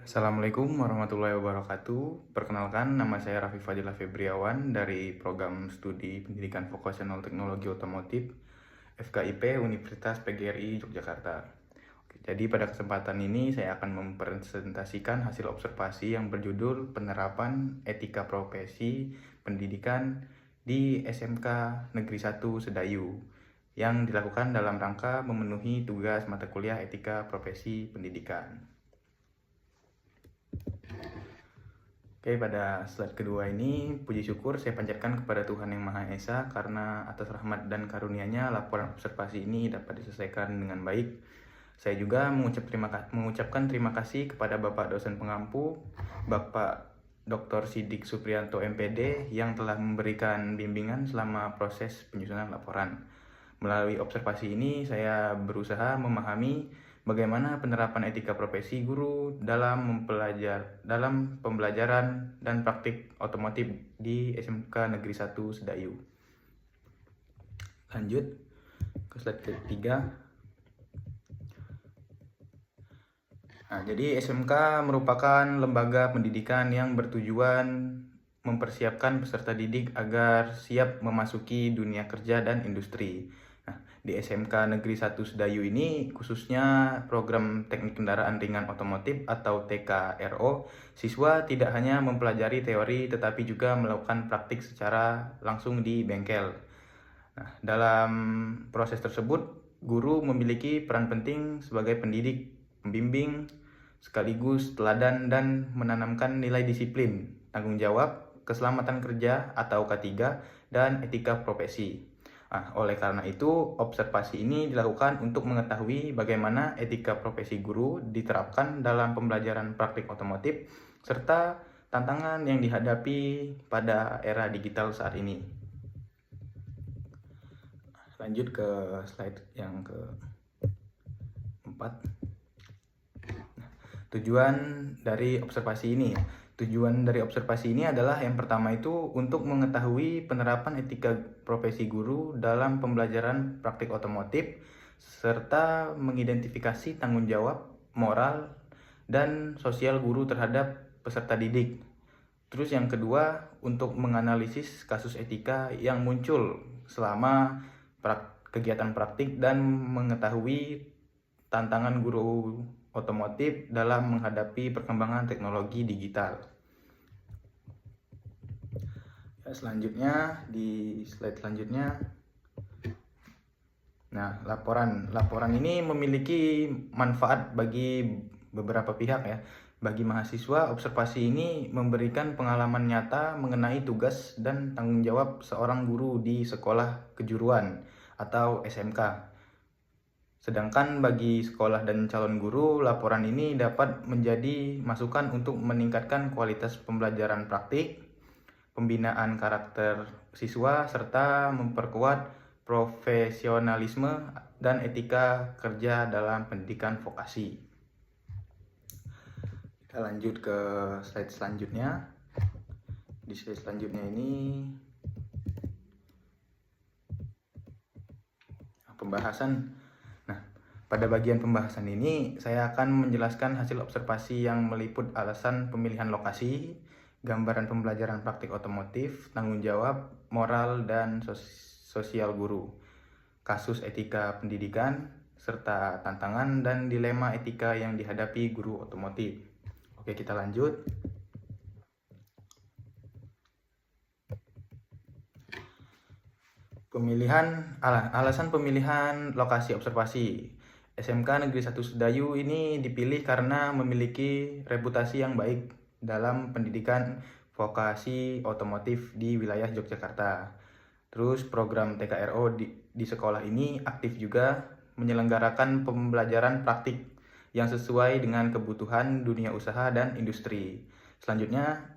Assalamualaikum warahmatullahi wabarakatuh. Perkenalkan, nama saya Raffi Fadilah Febriawan dari Program Studi Pendidikan Vokasional Teknologi Otomotif FKIP Universitas PGRI Yogyakarta. Jadi pada kesempatan ini saya akan mempresentasikan hasil observasi yang berjudul Penerapan Etika Profesi Pendidikan di SMK Negeri 1 Sedayu yang dilakukan dalam rangka memenuhi tugas mata kuliah Etika Profesi Pendidikan. Oke, pada slide kedua ini, puji syukur saya panjatkan kepada Tuhan Yang Maha Esa karena atas rahmat dan karunia-Nya laporan observasi ini dapat diselesaikan dengan baik. Saya juga mengucapkan terima kasih kepada Bapak dosen pengampu, Bapak Dr. Sidik Supriyanto MPD yang telah memberikan bimbingan selama proses penyusunan laporan. Melalui observasi ini, saya berusaha memahami bagaimana penerapan etika profesi guru dalam pembelajaran dan praktik otomotif di SMK Negeri 1 Sedayu. Lanjut ke slide ketiga. Jadi SMK merupakan lembaga pendidikan yang bertujuan mempersiapkan peserta didik agar siap memasuki dunia kerja dan industri. Di SMK Negeri 1 Sedayu ini khususnya program Teknik Kendaraan Ringan Otomotif atau TKRO, siswa tidak hanya mempelajari teori tetapi juga melakukan praktik secara langsung di bengkel. Dalam proses tersebut, guru memiliki peran penting sebagai pendidik, pembimbing, sekaligus teladan dan menanamkan nilai disiplin, tanggung jawab, keselamatan kerja atau K3, dan etika profesi. Oleh karena itu, observasi ini dilakukan untuk mengetahui bagaimana etika profesi guru diterapkan dalam pembelajaran praktik otomotif, serta tantangan yang dihadapi pada era digital saat ini. Lanjut ke slide yang keempat. Tujuan dari observasi ini. Tujuan dari observasi ini adalah yang pertama itu untuk mengetahui penerapan etika profesi guru dalam pembelajaran praktik otomotif serta mengidentifikasi tanggung jawab moral dan sosial guru terhadap peserta didik. Terus yang kedua untuk menganalisis kasus etika yang muncul selama kegiatan praktik dan mengetahui tantangan guru otomotif dalam menghadapi perkembangan teknologi digital. Selanjutnya di slide selanjutnya. Laporan ini memiliki manfaat bagi beberapa pihak ya. Bagi mahasiswa, observasi ini memberikan pengalaman nyata mengenai tugas dan tanggung jawab seorang guru di sekolah kejuruan atau SMK. Sedangkan bagi sekolah dan calon guru, laporan ini dapat menjadi masukan untuk meningkatkan kualitas pembelajaran praktik, pembinaan karakter siswa, serta memperkuat profesionalisme dan etika kerja dalam pendidikan vokasi. Kita lanjut ke slide selanjutnya. Di slide selanjutnya ini pembahasan. Pada bagian pembahasan ini, saya akan menjelaskan hasil observasi yang meliput alasan pemilihan lokasi, gambaran pembelajaran praktik otomotif, tanggung jawab, moral, dan sosial guru, kasus etika pendidikan, serta tantangan dan dilema etika yang dihadapi guru otomotif. Oke, kita lanjut. Alasan pemilihan lokasi observasi. SMK Negeri 1 Sedayu ini dipilih karena memiliki reputasi yang baik dalam pendidikan vokasi otomotif di wilayah Yogyakarta. Terus program TKRO di sekolah ini aktif juga menyelenggarakan pembelajaran praktik yang sesuai dengan kebutuhan dunia usaha dan industri. Selanjutnya,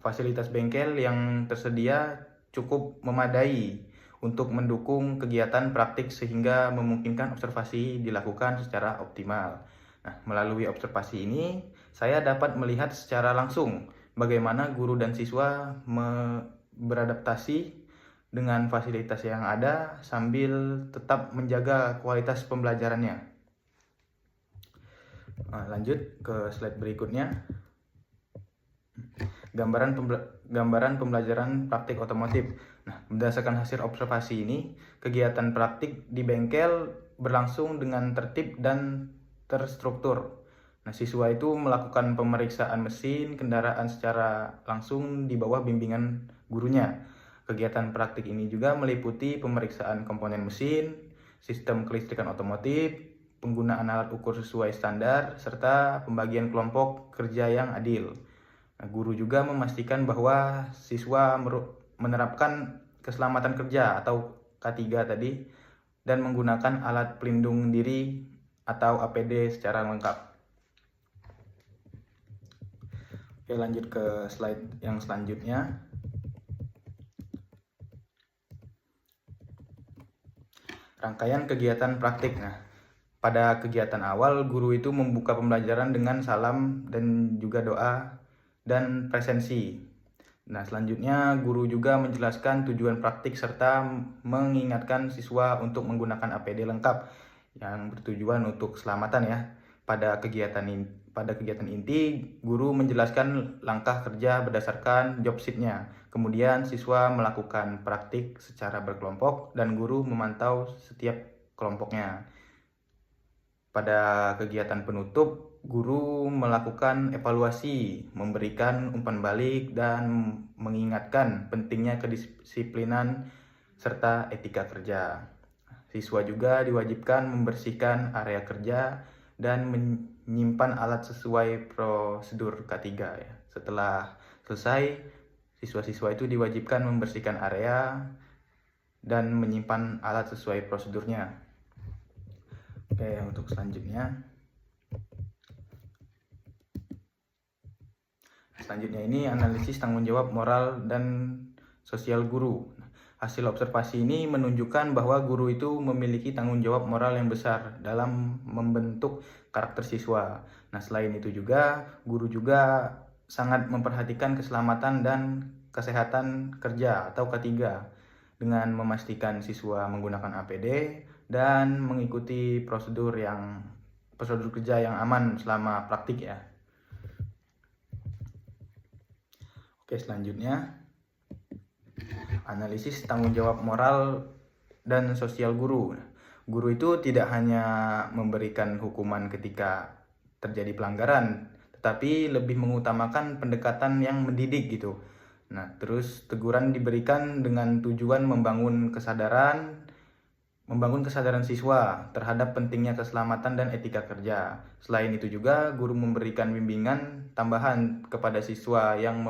fasilitas bengkel yang tersedia cukup memadai untuk mendukung kegiatan praktik sehingga memungkinkan observasi dilakukan secara optimal. Melalui observasi ini, saya dapat melihat secara langsung bagaimana guru dan siswa beradaptasi dengan fasilitas yang ada sambil tetap menjaga kualitas pembelajarannya. Lanjut ke slide berikutnya. Gambaran pembelajaran praktik otomotif. Nah, berdasarkan hasil observasi ini, kegiatan praktik di bengkel berlangsung dengan tertib dan terstruktur. Nah, siswa itu melakukan pemeriksaan mesin kendaraan secara langsung di bawah bimbingan gurunya. Kegiatan praktik ini juga meliputi pemeriksaan komponen mesin, sistem kelistrikan otomotif, penggunaan alat ukur sesuai standar, serta pembagian kelompok kerja yang adil. Nah, guru juga memastikan bahwa siswa menerapkan keselamatan kerja atau K3 tadi dan menggunakan alat pelindung diri atau APD secara lengkap. Oke, lanjut ke slide yang selanjutnya. Rangkaian kegiatan praktik. Nah, pada kegiatan awal, guru itu membuka pembelajaran dengan salam dan juga doa dan presensi. Nah, selanjutnya guru juga menjelaskan tujuan praktik serta mengingatkan siswa untuk menggunakan APD lengkap yang bertujuan untuk keselamatan ya. Pada kegiatan inti, guru menjelaskan langkah kerja berdasarkan job sheet-nya. Kemudian siswa melakukan praktik secara berkelompok dan guru memantau setiap kelompoknya. Pada kegiatan penutup, guru melakukan evaluasi, memberikan umpan balik, dan mengingatkan pentingnya kedisiplinan serta etika kerja. Siswa juga diwajibkan membersihkan area kerja dan menyimpan alat sesuai prosedur K3 ya. Setelah selesai, siswa-siswa itu diwajibkan membersihkan area dan menyimpan alat sesuai prosedurnya. Oke, untuk selanjutnya ini analisis tanggung jawab moral dan sosial guru. Hasil observasi ini menunjukkan bahwa guru itu memiliki tanggung jawab moral yang besar dalam membentuk karakter siswa. Nah, selain itu juga guru juga sangat memperhatikan keselamatan dan kesehatan kerja atau K3 dengan memastikan siswa menggunakan APD dan mengikuti prosedur kerja yang aman selama praktik ya. Oke, selanjutnya analisis tanggung jawab moral dan sosial guru. Guru itu tidak hanya memberikan hukuman ketika terjadi pelanggaran, tetapi lebih mengutamakan pendekatan yang mendidik gitu. Nah, terus teguran diberikan dengan tujuan membangun kesadaran siswa terhadap pentingnya keselamatan dan etika kerja. Selain itu juga guru memberikan bimbingan tambahan kepada siswa yang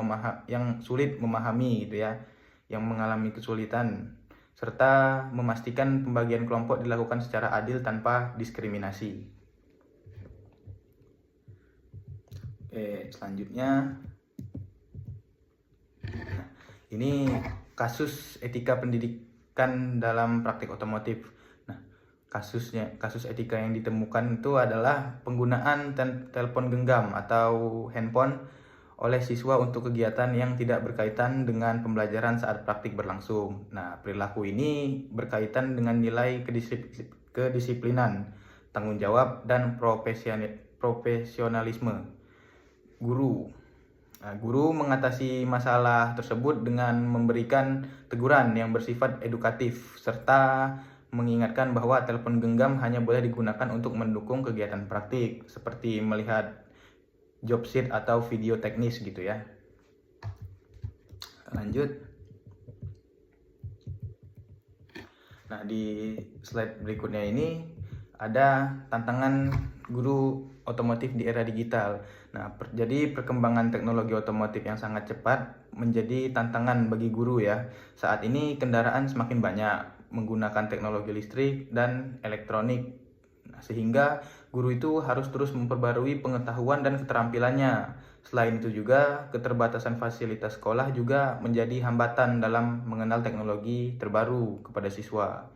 sulit memahami gitu ya, yang mengalami kesulitan, serta memastikan pembagian kelompok dilakukan secara adil tanpa diskriminasi. Oke, selanjutnya ini kasus etika pendidikan dalam praktik otomotif. Nah, kasus etika yang ditemukan itu adalah penggunaan telepon genggam atau handphone oleh siswa untuk kegiatan yang tidak berkaitan dengan pembelajaran saat praktik berlangsung. Nah, perilaku ini berkaitan dengan nilai kedisiplinan, tanggung jawab, dan profesionalisme guru. Nah, guru mengatasi masalah tersebut dengan memberikan teguran yang bersifat edukatif serta mengingatkan bahwa telepon genggam hanya boleh digunakan untuk mendukung kegiatan praktik seperti melihat job sheet atau video teknis gitu ya. Lanjut. Nah, di slide berikutnya ini ada tantangan guru otomotif di era digital. Nah, jadi perkembangan teknologi otomotif yang sangat cepat menjadi tantangan bagi guru ya. Saat ini kendaraan semakin banyak menggunakan teknologi listrik dan elektronik. Nah, sehingga guru itu harus terus memperbarui pengetahuan dan keterampilannya. Selain itu juga keterbatasan fasilitas sekolah juga menjadi hambatan dalam mengenal teknologi terbaru kepada siswa.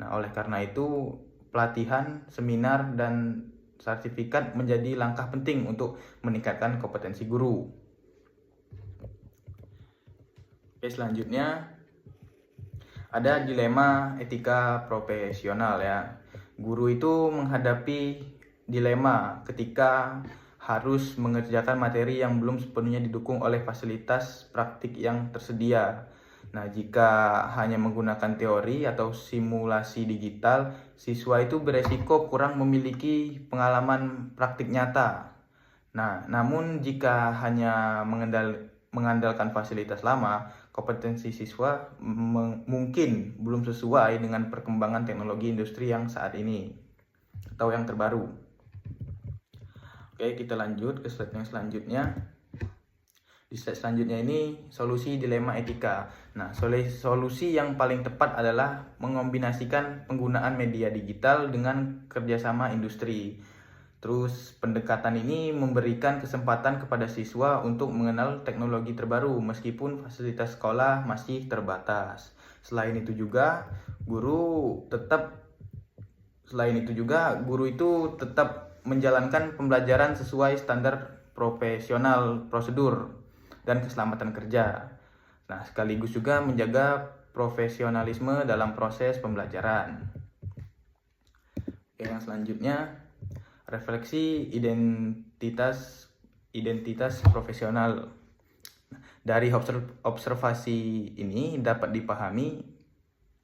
Nah, oleh karena itu pelatihan, seminar, dan sertifikat menjadi langkah penting untuk meningkatkan kompetensi guru. Oke, selanjutnya ada dilema etika profesional ya. Guru itu menghadapi dilema ketika harus mengerjakan materi yang belum sepenuhnya didukung oleh fasilitas praktik yang tersedia. Nah, jika hanya menggunakan teori atau simulasi digital, siswa itu beresiko kurang memiliki pengalaman praktik nyata. Nah, namun jika hanya mengandalkan fasilitas lama, kompetensi siswa mungkin belum sesuai dengan perkembangan teknologi industri yang saat ini atau yang terbaru. Oke, kita lanjut ke slide yang selanjutnya. Di slide selanjutnya ini solusi dilema etika. Nah, solusi yang paling tepat adalah mengombinasikan penggunaan media digital dengan kerjasama industri. Terus pendekatan ini memberikan kesempatan kepada siswa untuk mengenal teknologi terbaru meskipun fasilitas sekolah masih terbatas. Selain itu juga guru itu tetap menjalankan pembelajaran sesuai standar profesional, prosedur, dan keselamatan kerja. Nah, sekaligus juga menjaga profesionalisme dalam proses pembelajaran. Oke, yang selanjutnya refleksi identitas profesional. Dari observasi ini dapat dipahami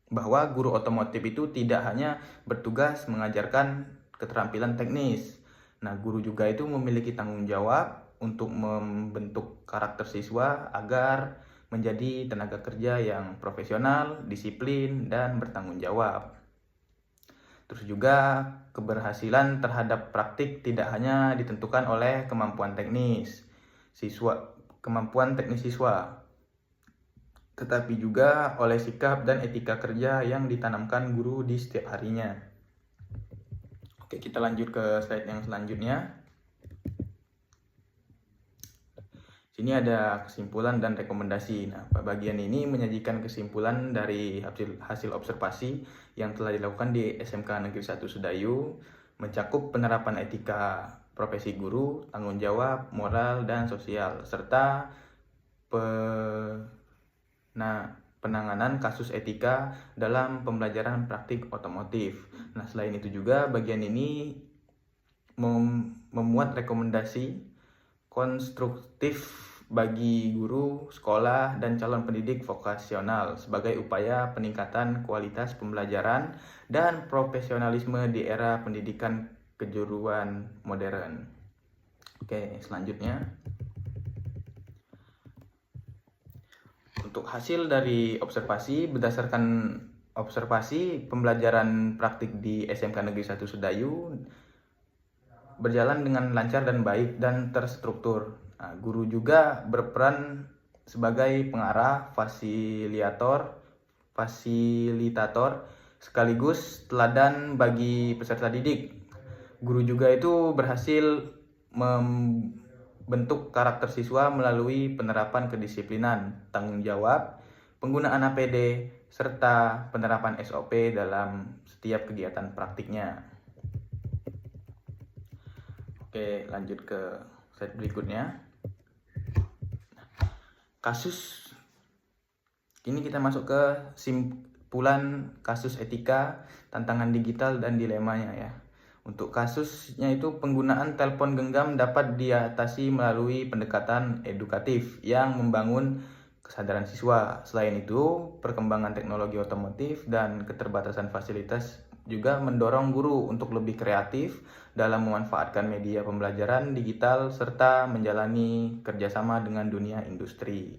bahwa guru otomotif itu tidak hanya bertugas mengajarkan keterampilan teknis. Nah, guru juga itu memiliki tanggung jawab untuk membentuk karakter siswa agar menjadi tenaga kerja yang profesional, disiplin, dan bertanggung jawab. Terus juga keberhasilan terhadap praktik tidak hanya ditentukan oleh kemampuan teknis siswa, tetapi juga oleh sikap dan etika kerja yang ditanamkan guru di setiap harinya. Oke, kita lanjut ke slide yang selanjutnya. Sini ada kesimpulan dan rekomendasi. Nah, bagian ini menyajikan kesimpulan dari hasil observasi yang telah dilakukan di SMK Negeri 1 Sedayu, mencakup penerapan etika profesi guru, tanggung jawab, moral, dan sosial, serta penanganan kasus etika dalam pembelajaran praktik otomotif. Nah, selain itu juga bagian ini memuat rekomendasi konstruktif bagi guru, sekolah, dan calon pendidik vokasional sebagai upaya peningkatan kualitas pembelajaran dan profesionalisme di era pendidikan kejuruan modern. Oke, selanjutnya. Untuk hasil dari observasi, berdasarkan observasi pembelajaran praktik di SMK Negeri 1 Sedayu berjalan dengan lancar dan baik dan terstruktur. Nah, guru juga berperan sebagai pengarah, fasilitator, sekaligus teladan bagi peserta didik. Guru juga itu berhasil membentuk karakter siswa melalui penerapan kedisiplinan, tanggung jawab, penggunaan APD, serta penerapan SOP dalam setiap kegiatan praktiknya. Oke, lanjut ke slide berikutnya. Kasus. Kini kita masuk ke simpulan kasus etika, tantangan digital, dan dilemanya ya. Untuk kasusnya itu penggunaan telepon genggam dapat diatasi melalui pendekatan edukatif yang membangun kesadaran siswa. Selain itu, perkembangan teknologi otomotif dan keterbatasan fasilitas juga mendorong guru untuk lebih kreatif dalam memanfaatkan media pembelajaran digital serta menjalani kerjasama dengan dunia industri.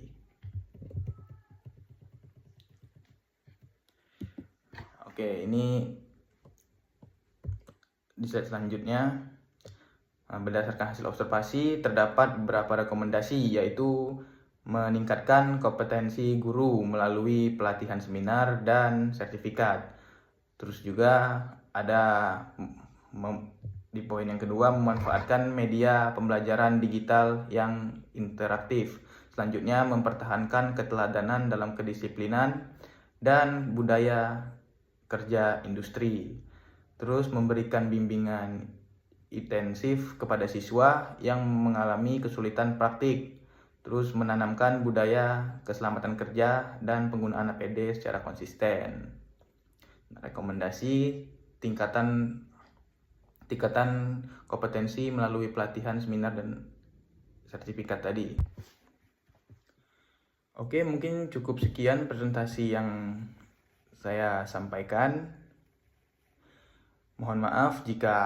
Oke, ini di slide selanjutnya. Berdasarkan hasil observasi, terdapat beberapa rekomendasi, yaitu meningkatkan kompetensi guru melalui pelatihan seminar dan sertifikat. Terus juga ada di poin yang kedua, memanfaatkan media pembelajaran digital yang interaktif. Selanjutnya, mempertahankan keteladanan dalam kedisiplinan dan budaya kerja industri. Terus memberikan bimbingan intensif kepada siswa yang mengalami kesulitan praktik. Terus menanamkan budaya keselamatan kerja dan penggunaan APD secara konsisten. Rekomendasi tingkatan tingkatan kompetensi melalui pelatihan, seminar, dan sertifikat tadi. Oke, mungkin cukup sekian presentasi yang saya sampaikan. Mohon maaf jika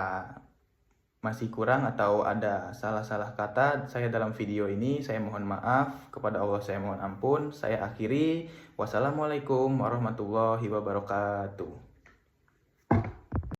masih kurang atau ada salah-salah kata saya dalam video ini. Saya mohon maaf, kepada Allah saya mohon ampun. Saya akhiri. Wassalamualaikum warahmatullahi wabarakatuh.